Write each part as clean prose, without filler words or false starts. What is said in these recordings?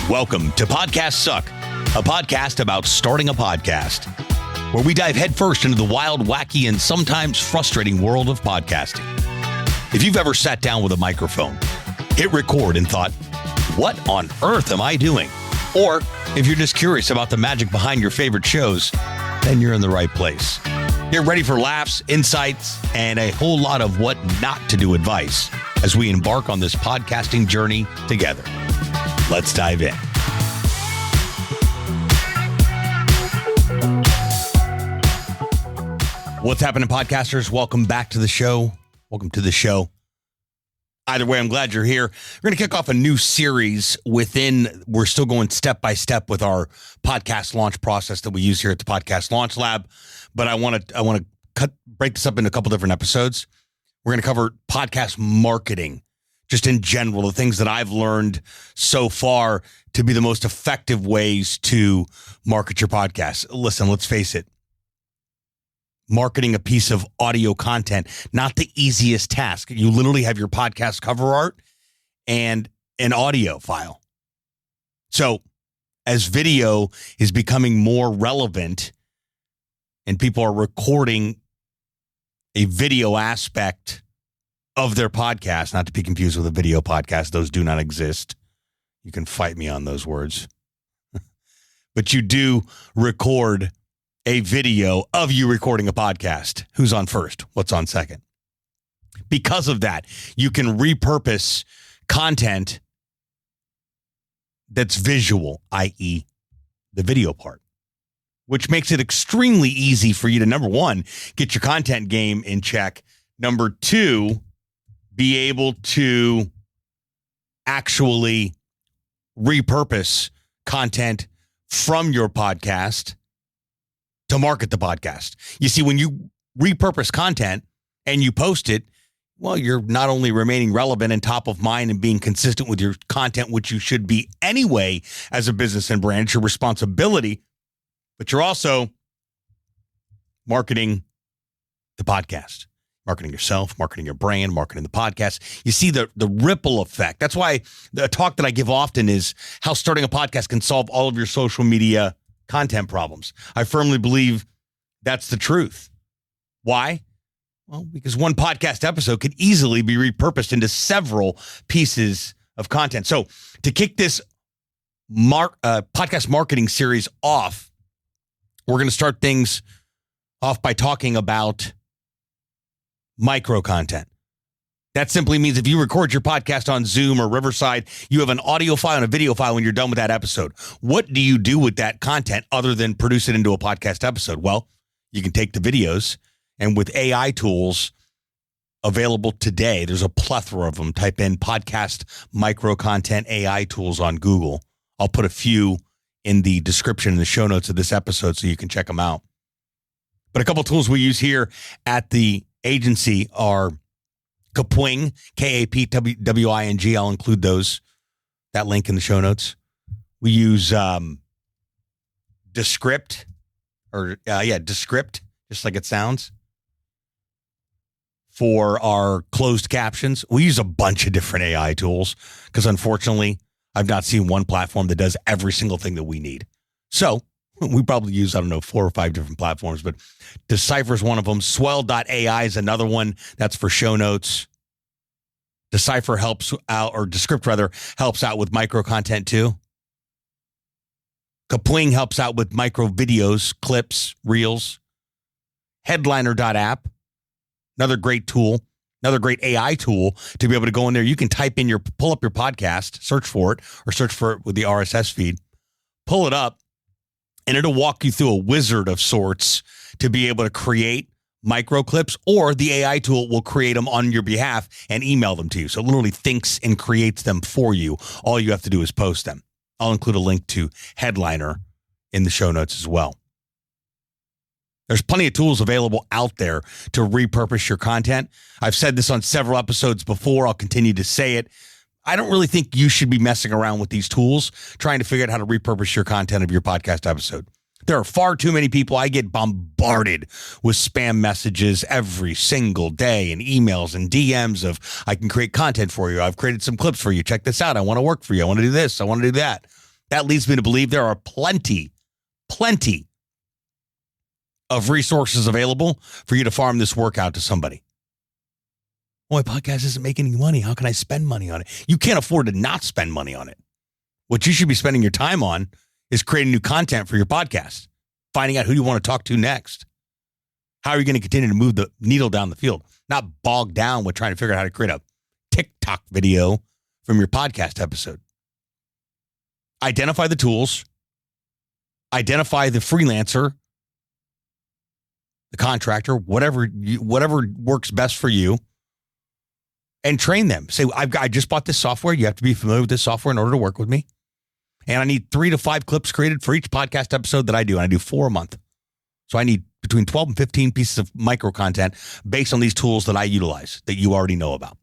Welcome to Podcast Suck, a podcast about starting a podcast, where we dive headfirst into the wild, wacky, and sometimes frustrating world of podcasting. If you've ever sat down with a microphone, hit record and thought, what on earth am I doing? Or if you're just curious about the magic behind your favorite shows, then you're in the right place. Get ready for laughs, insights, and a whole lot of what not to do advice as we embark on this podcasting journey together. Let's dive in. What's happening, podcasters? Welcome back to the show. Welcome to the show. Either way, I'm glad you're here. We're going to kick off a new series we're still going step by step with our podcast launch process that we use here at the Podcast Launch Lab. But I want to break this up into a couple different episodes. We're going to cover podcast marketing, just in general, the things that I've learned so far to be the most effective ways to market your podcast. Listen, let's face it. Marketing a piece of audio content, not the easiest task. You literally have your podcast cover art and an audio file. So as video is becoming more relevant and people are recording a video aspect of their podcast, not to be confused with a video podcast, those do not exist. You can fight me on those words. But you do record a video of you recording a podcast. Who's on first? What's on second? Because of that, you can repurpose content that's visual, i.e. the video part, which makes it extremely easy for you to, number one, get your content game in check. Number two, be able to actually repurpose content from your podcast to market the podcast. You see, when you repurpose content and you post it, well, you're not only remaining relevant and top of mind and being consistent with your content, which you should be anyway as a business and brand, it's your responsibility, but you're also marketing the podcast. Marketing yourself, marketing your brand, marketing the podcast. You see the ripple effect. That's why the talk that I give often is how starting a podcast can solve all of your social media content problems. I firmly believe that's the truth. Why? Well, because one podcast episode could easily be repurposed into several pieces of content. So to kick this podcast marketing series off, we're going to start things off by talking about micro content. That simply means if you record your podcast on Zoom or Riverside, you have an audio file and a video file when you're done with that episode. What do you do with that content other than produce it into a podcast episode? Well, you can take the videos, and with AI tools available today, there's a plethora of them. Type in podcast micro content AI tools on Google. I'll put a few in the description in the show notes of this episode so you can check them out. But a couple of tools we use here at the agency are Kapwing, Kapwing. I'll include that link in the show notes. We use Descript, Descript, just like it sounds, for our closed captions. We use a bunch of different AI tools because, unfortunately, I've not seen one platform that does every single thing that we need. So we probably use, 4 or 5 different platforms, but Decipher is one of them. Swell.ai is another one. That's for show notes. Decipher helps out, or Descript rather, helps out with micro content too. Kapwing helps out with micro videos, clips, reels. Headliner.app, another great tool, another great AI tool to be able to go in there. You can pull up your podcast, search for it with the RSS feed, pull it up, and it'll walk you through a wizard of sorts to be able to create micro clips, or the AI tool will create them on your behalf and email them to you. So it literally thinks and creates them for you. All you have to do is post them. I'll include a link to Headliner in the show notes as well. There's plenty of tools available out there to repurpose your content. I've said this on several episodes before. I'll continue to say it. I don't really think you should be messing around with these tools, trying to figure out how to repurpose your content of your podcast episode. There are far too many people. I get bombarded with spam messages every single day and emails and DMs of, I can create content for you. I've created some clips for you. Check this out. I want to work for you. I want to do this. I want to do that. That leads me to believe there are plenty of resources available for you to farm this work out to somebody. My podcast isn't making any money. How can I spend money on it? You can't afford to not spend money on it. What you should be spending your time on is creating new content for your podcast, finding out who you want to talk to next. How are you going to continue to move the needle down the field? Not bogged down with trying to figure out how to create a TikTok video from your podcast episode. Identify the tools. Identify the freelancer, the contractor, whatever works best for you, and train them. Say, I just bought this software. You have to be familiar with this software in order to work with me. And I need 3 to 5 clips created for each podcast episode that I do. And I do 4 a month. So I need between 12 and 15 pieces of micro content based on these tools that I utilize that you already know about.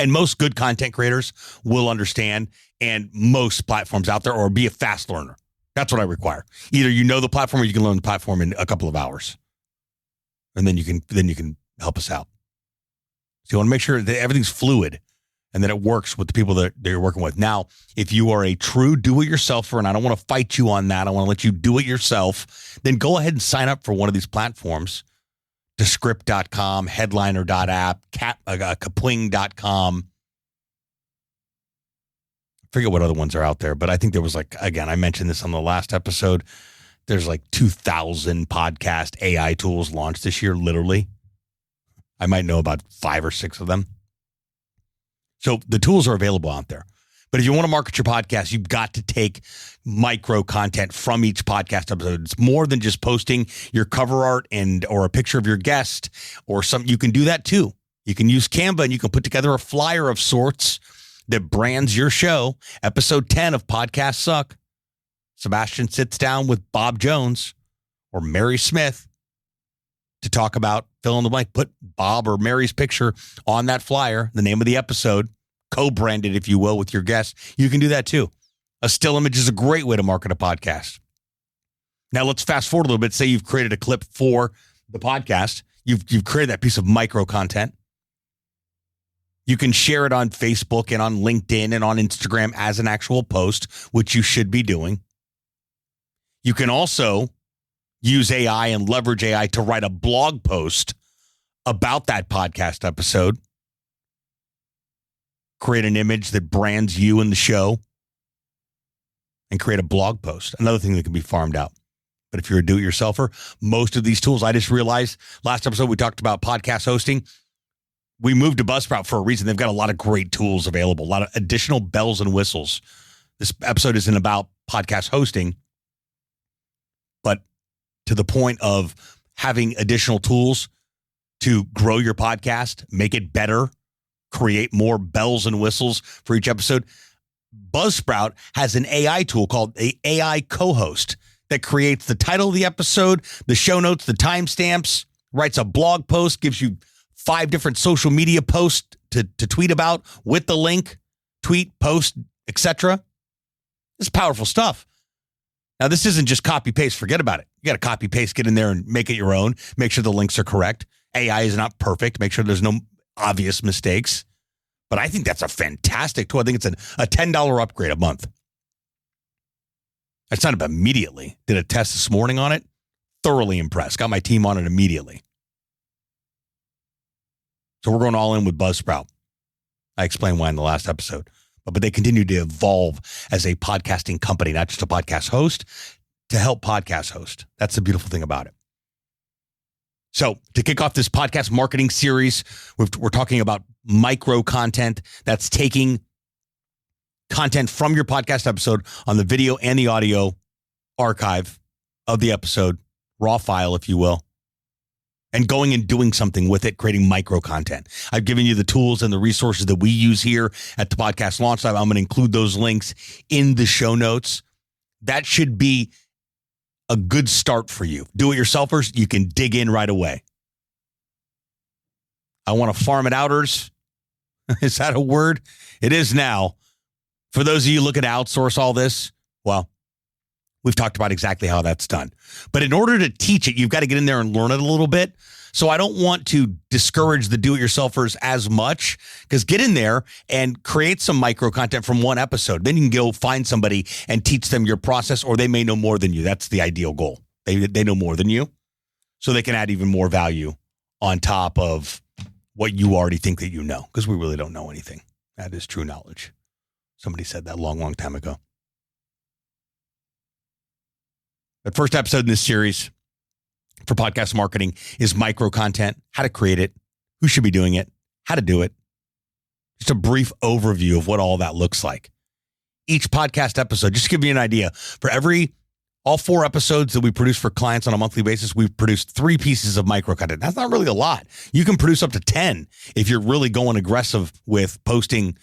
And most good content creators will understand, and most platforms out there, or be a fast learner. That's what I require. Either you know the platform or you can learn the platform in a couple of hours. And then you can help us out. So you want to make sure that everything's fluid and that it works with the people that you're working with. Now, if you are a true do-it-yourselfer, and I don't want to fight you on that, I want to let you do it yourself, then go ahead and sign up for one of these platforms. Descript.com, Headliner.app, Kapwing.com. I forget what other ones are out there, but I think there was again, I mentioned this on the last episode. There's 2,000 podcast AI tools launched this year, literally. I might know about 5 or 6 of them. So the tools are available out there. But if you want to market your podcast, you've got to take micro content from each podcast episode. It's more than just posting your cover art or a picture of your guest or something. You can do that too. You can use Canva and you can put together a flyer of sorts that brands your show. Episode 10 of Podcasts Suck. Sebastian sits down with Bob Jones or Mary Smith to talk about fill in the blank. Put Bob or Mary's picture on that flyer, the name of the episode. Co-branded, if you will, with your guests. You can do that too. A still image is a great way to market a podcast. Now let's fast forward a little bit. Say you've created a clip for the podcast. You've created that piece of micro content. You can share it on Facebook and on LinkedIn and on Instagram as an actual post, which you should be doing. You can also use AI and leverage AI to write a blog post about that podcast episode. Create an image that brands you and the show and create a blog post. Another thing that can be farmed out. But if you're a do-it-yourselfer, most of these tools, I just realized last episode we talked about podcast hosting. We moved to Buzzsprout for a reason. They've got a lot of great tools available, a lot of additional bells and whistles. This episode isn't about podcast hosting, but to the point of having additional tools to grow your podcast, make it better, create more bells and whistles for each episode. Buzzsprout has an AI tool called the AI co-host that creates the title of the episode, the show notes, the timestamps, writes a blog post, gives you 5 different social media posts to tweet about with the link, tweet, post, etc. This is powerful stuff. Now, this isn't just copy paste. Forget about it. You got to copy paste, get in there and make it your own. Make sure the links are correct. AI is not perfect. Make sure there's no obvious mistakes. But I think that's a fantastic tool. I think it's a $10 upgrade a month. I signed up immediately. Did a test this morning on it. Thoroughly impressed. Got my team on it immediately. So we're going all in with Buzzsprout. I explained why in the last episode. But they continue to evolve as a podcasting company, not just a podcast host, to help podcast host. That's the beautiful thing about it. So to kick off this podcast marketing series, we're talking about micro content. That's taking content from your podcast episode on the video and the audio archive of the episode, raw file, if you will, and going and doing something with it, creating micro content. I've given you the tools and the resources that we use here at the Podcast Launch Lab. I'm going to include those links in the show notes. That should be a good start for you. Do-it-yourselfers, you can dig in right away. I want to farm it outers. Is that a word? It is now. For those of you looking to outsource all this, well, We've talked about exactly how that's done. But in order to teach it, you've got to get in there and learn it a little bit. So I don't want to discourage the do-it-yourselfers as much, because get in there and create some micro content from one episode. Then you can go find somebody and teach them your process, or they may know more than you. That's the ideal goal. They know more than you, so they can add even more value on top of what you already think that you know, because we really don't know anything. That is true knowledge. Somebody said that a long, long time ago. The first episode in this series for podcast marketing is micro content, how to create it, who should be doing it, how to do it. Just a brief overview of what all that looks like. Each podcast episode, just to give you an idea, for all 4 episodes that we produce for clients on a monthly basis, we've produced 3 pieces of micro content. That's not really a lot. You can produce up to 10 if you're really going aggressive with posting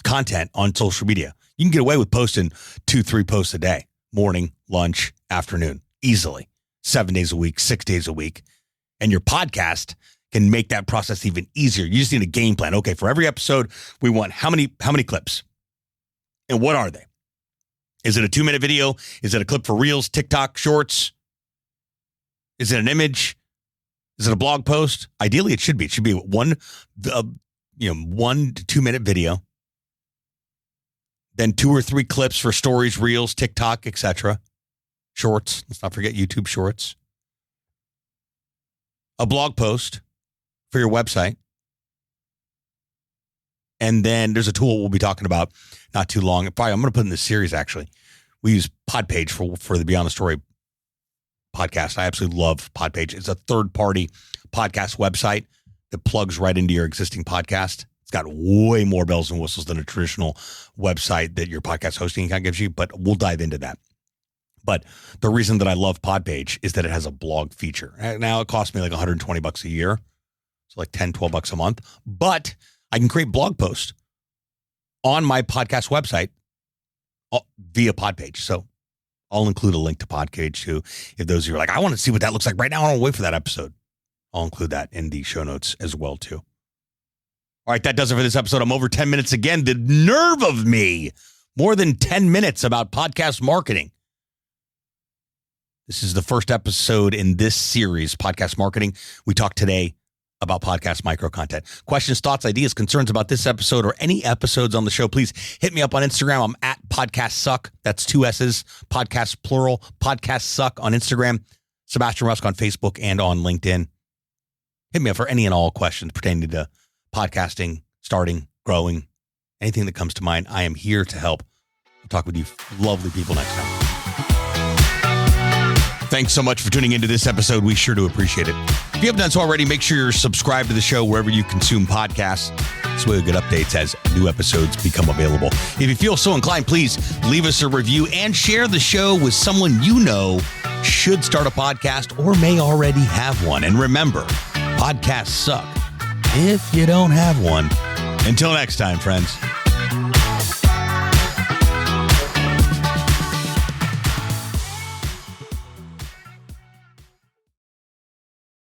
content on social media. You can get away with posting 2-3 posts a day, morning, lunch, afternoon, easily, 7 days a week, 6 days a week. And your podcast can make that process even easier. You just need a game plan. Okay, for every episode, we want how many clips? And what are they? Is it a 2-minute video? Is it a clip for Reels, TikTok, Shorts? Is it an image? Is it a blog post? Ideally, it should be. It should be 1 to 2-minute video. Then 2 or 3 clips for stories, Reels, TikTok, etc. Shorts. Let's not forget YouTube Shorts. A blog post for your website. And then there's a tool we'll be talking about not too long. Probably I'm going to put in this series, actually. We use Podpage for the Beyond the Story podcast. I absolutely love Podpage. It's a third-party podcast website that plugs right into your existing podcast. It's got way more bells and whistles than a traditional website that your podcast hosting account gives you, but we'll dive into that. But the reason that I love Podpage is that it has a blog feature. Now it costs me like $120 a year. So like $10-12 a month. But I can create blog posts on my podcast website via Podpage. So I'll include a link to Podpage too. If those of you are like, I want to see what that looks like right now, I don't wait for that episode. I'll include that in the show notes as well too. All right, that does it for this episode. I'm over 10 minutes again. The nerve of me. More than 10 minutes about podcast marketing. This is the first episode in this series, Podcast Marketing. We talked today about podcast micro content. Questions, thoughts, ideas, concerns about this episode or any episodes on the show, please hit me up on Instagram. I'm at Podcast Suck. That's 2 S's, podcast plural, Podcast Suck on Instagram, Sebastian Rusk on Facebook and on LinkedIn. Hit me up for any and all questions pertaining to podcasting, starting, growing, anything that comes to mind. I am here to help. I'll talk with you lovely people next time. Thanks so much for tuning into this episode. We sure do appreciate it. If you haven't done so already, make sure you're subscribed to the show wherever you consume podcasts. This way you'll get updates as new episodes become available. If you feel so inclined, please leave us a review and share the show with someone you know should start a podcast or may already have one. And remember, podcasts suck if you don't have one. Until next time, friends.